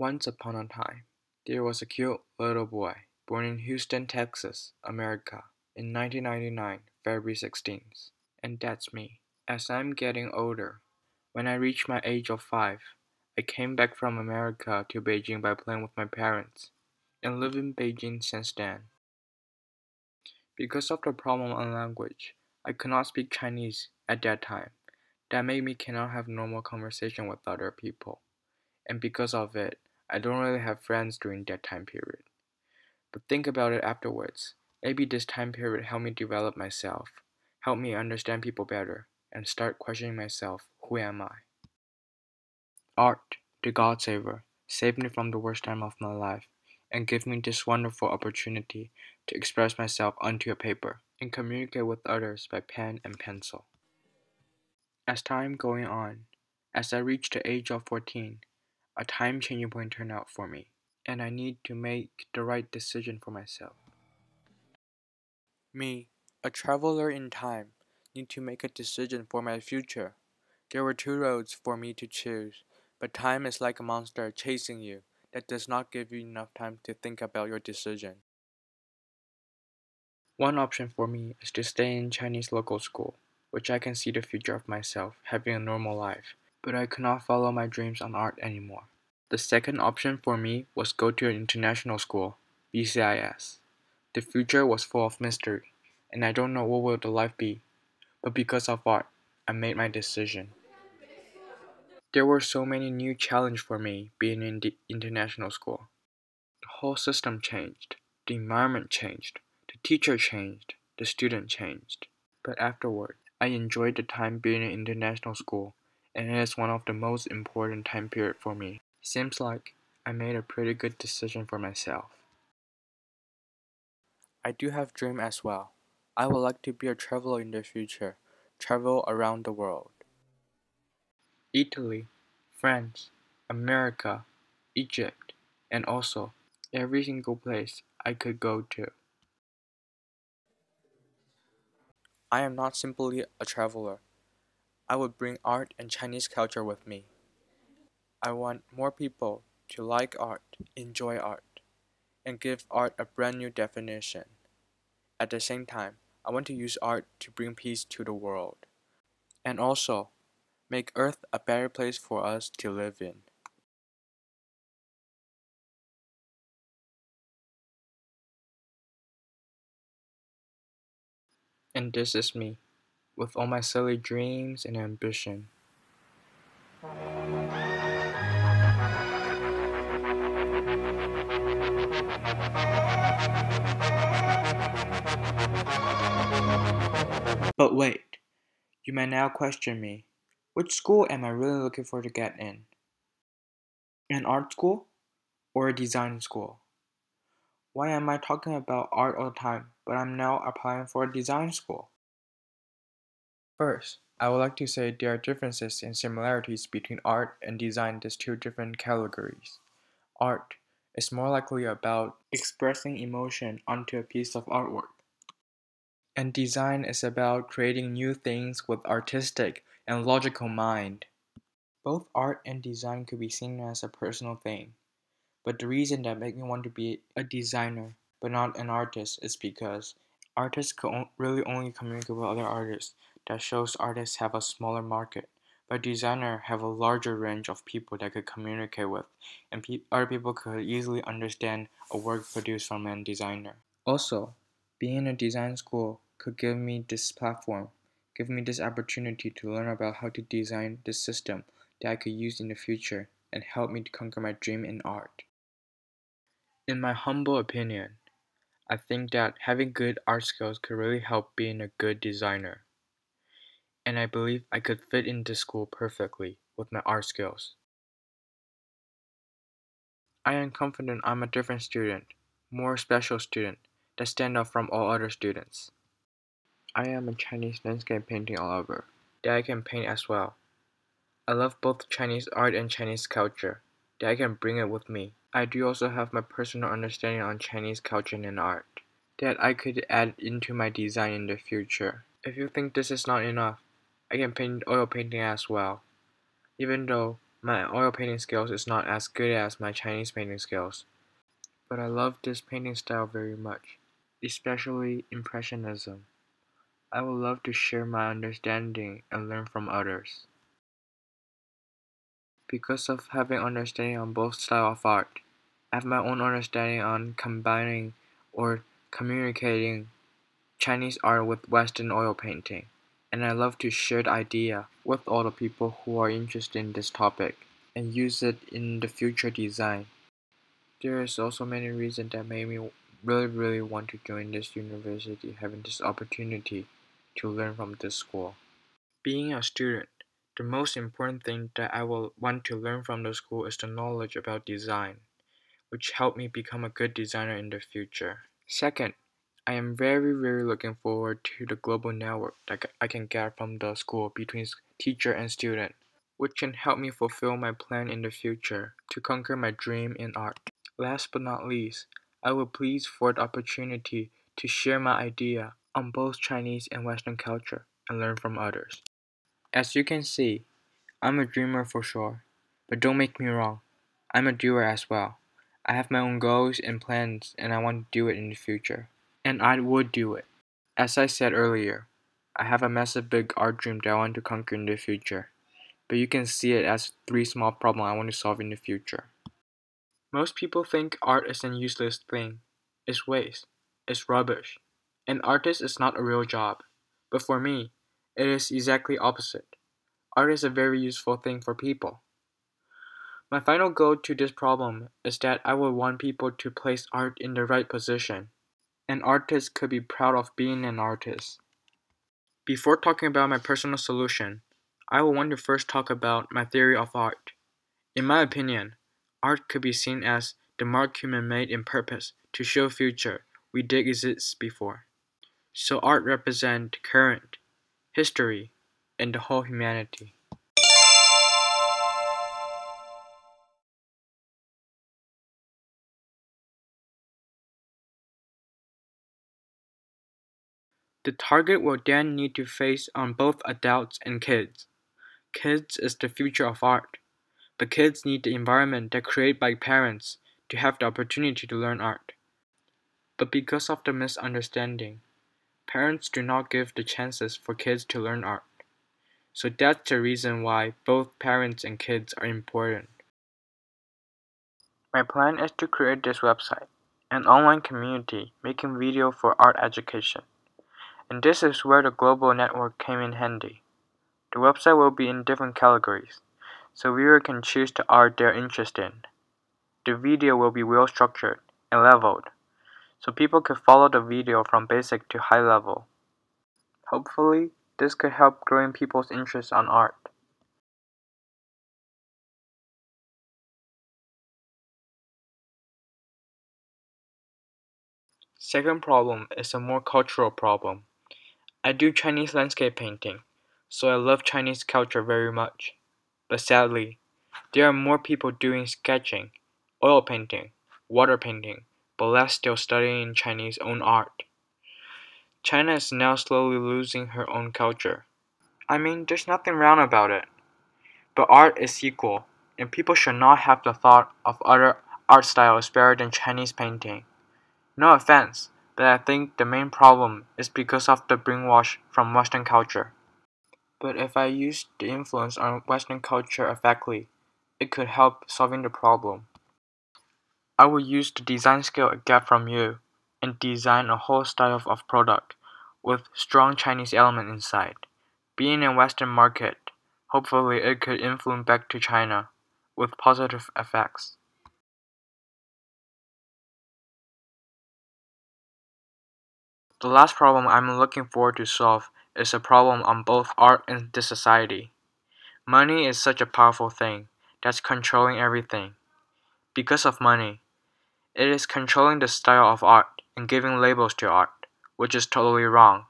Once upon a time, there was a cute little boy born in Houston, Texas, America, in 1999, February 16th. And that's me. As I'm getting older, when I reached my age of 5, I came back from America to Beijing by plane with my parents, and lived in Beijing since then. Because of the problem on language, I could not speak Chinese at that time. That made me cannot have normal conversation with other people. And because of it, I don't really have friends during that time period. But think about it afterwards. Maybe this time period helped me develop myself, helped me understand people better, and start questioning myself, who am I? Art, the God Saver, saved me from the worst time of my life and gave me this wonderful opportunity to express myself onto a paper and communicate with others by pen and pencil. As time going on, as I reached the age of 14, a time changing point turned out for me, and I need to make the right decision for myself. Me, a traveler in time, need to make a decision for my future. There were two roads for me to choose, but time is like a monster chasing you that does not give you enough time to think about your decision. One option for me is to stay in Chinese local school, which I can see the future of myself having a normal life, but I could not follow my dreams on art anymore. The second option for me was go to an international school, BCIS. The future was full of mystery, and I don't know what will the life be, but because of art, I made my decision. There were so many new challenges for me being in the international school. The whole system changed, the environment changed, the teacher changed, the student changed. But afterward, I enjoyed the time being in international school, and it is one of the most important time period for me. Seems like I made a pretty good decision for myself. I do have dream as well. I would like to be a traveler in the future, travel around the world. Italy, France, America, Egypt, and also every single place I could go to. I am not simply a traveler. I would bring art and Chinese culture with me. I want more people to like art, enjoy art, and give art a brand new definition. At the same time, I want to use art to bring peace to the world, and also make Earth a better place for us to live in. And this is me, with all my silly dreams and ambition. But wait, you may now question me. Which school am I really looking for to get in? An art school or a design school? Why am I talking about art all the time, but I'm now applying for a design school? First, I would like to say there are differences and similarities between art and design as two different categories. Art is more likely about expressing emotion onto a piece of artwork, and design is about creating new things with artistic and logical mind. Both art and design could be seen as a personal thing, but the reason that made me want to be a designer but not an artist is because artists could really only communicate with other artists. That shows artists have a smaller market, but designers have a larger range of people that could communicate with, and other people could easily understand a work produced from a designer. Also, being in a design school could give me this platform, give me this opportunity to learn about how to design this system that I could use in the future and help me to conquer my dream in art. In my humble opinion, I think that having good art skills could really help being a good designer, and I believe I could fit into school perfectly with my art skills. I am confident I'm a different student, more special student, that stand out from all other students. I am a Chinese landscape painting lover, that I can paint as well. I love both Chinese art and Chinese culture, that I can bring it with me. I do also have my personal understanding on Chinese culture and art, that I could add into my design in the future. If you think this is not enough, I can paint oil painting as well. Even though My oil painting skills is not as good as my Chinese painting skills, but I love this painting style very much, especially Impressionism. I would love to share my understanding and learn from others. Because of having understanding on both styles of art, I have my own understanding on combining or communicating Chinese art with Western oil painting, and I love to share the idea with all the people who are interested in this topic and use it in the future design. There is also many reasons that made me really want to join this university, having this opportunity to learn from this school. Being a student, the most important thing that I will want to learn from the school is the knowledge about design, which helped me become a good designer in the future. Second, I am very looking forward to the global network that I can get from the school between teacher and student, which can help me fulfill my plan in the future to conquer my dream in art. Last but not least, I will please for the opportunity to share my idea on both Chinese and Western culture and learn from others. As you can see, I'm a dreamer for sure, but don't make me wrong, I'm a doer as well. I have my own goals and plans and I want to do it in the future. And I would do it. As I said earlier, I have a massive big art dream that I want to conquer in the future, but you can see it as 3 small problems I want to solve in the future. Most people think art is an useless thing. It's waste. It's rubbish. An artist is not a real job. But for me, it is exactly opposite. Art is a very useful thing for people. My final goal to this problem is that I would want people to place art in the right position. An artist could be proud of being an artist. Before talking about my personal solution, I will want to first talk about my theory of art. In my opinion, art could be seen as the mark human made in purpose to show future we did exist before. So art represents current, history, and the whole humanity. The target will then need to face on both adults and kids. Kids is the future of art, but kids need the environment that created by parents to have the opportunity to learn art. But because of the misunderstanding, parents do not give the chances for kids to learn art. So that's the reason why both parents and kids are important. My plan is to create this website, an online community making video for art education. And this is where the global network came in handy. The website will be in different categories, so viewers can choose the art they're interested in. The video will be well structured and leveled, so people could follow the video from basic to high level. Hopefully, this could help growing people's interest on art. Second problem is a more cultural problem. I do Chinese landscape painting, so I love Chinese culture very much. But sadly, there are more people doing sketching, oil painting, water painting, but less still studying Chinese own art. China is now slowly losing her own culture. I mean, there's nothing wrong about it. But art is equal, and people should not have the thought of other art styles better than Chinese painting. No offense, but I think the main problem is because of the brainwash from Western culture. But if I use the influence on Western culture effectively, it could help solving the problem. I will use the design skill I get from you and design a whole style of product with strong Chinese element inside. Being in Western market, hopefully it could influence back to China with positive effects. The last problem I'm looking forward to solve is a problem on both art and the society. Money is such a powerful thing that's controlling everything. Because of money, it is controlling the style of art and giving labels to art, which is totally wrong.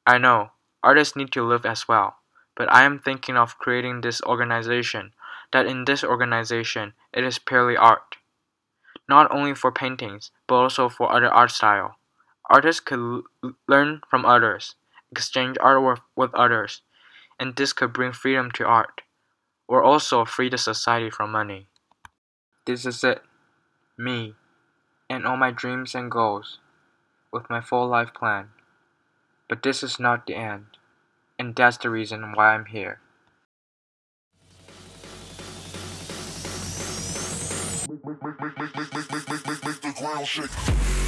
I know, artists need to live as well, but I am thinking of creating this organization, that in this organization it is purely art. Not only for paintings, but also for other art style. Artists could learn from others, exchange artwork with others, and this could bring freedom to art. or also free the society from money. This is it, me, and all my dreams and goals, with my full life plan. But this is not the end, and that's the reason why I'm here. Make the ground shake.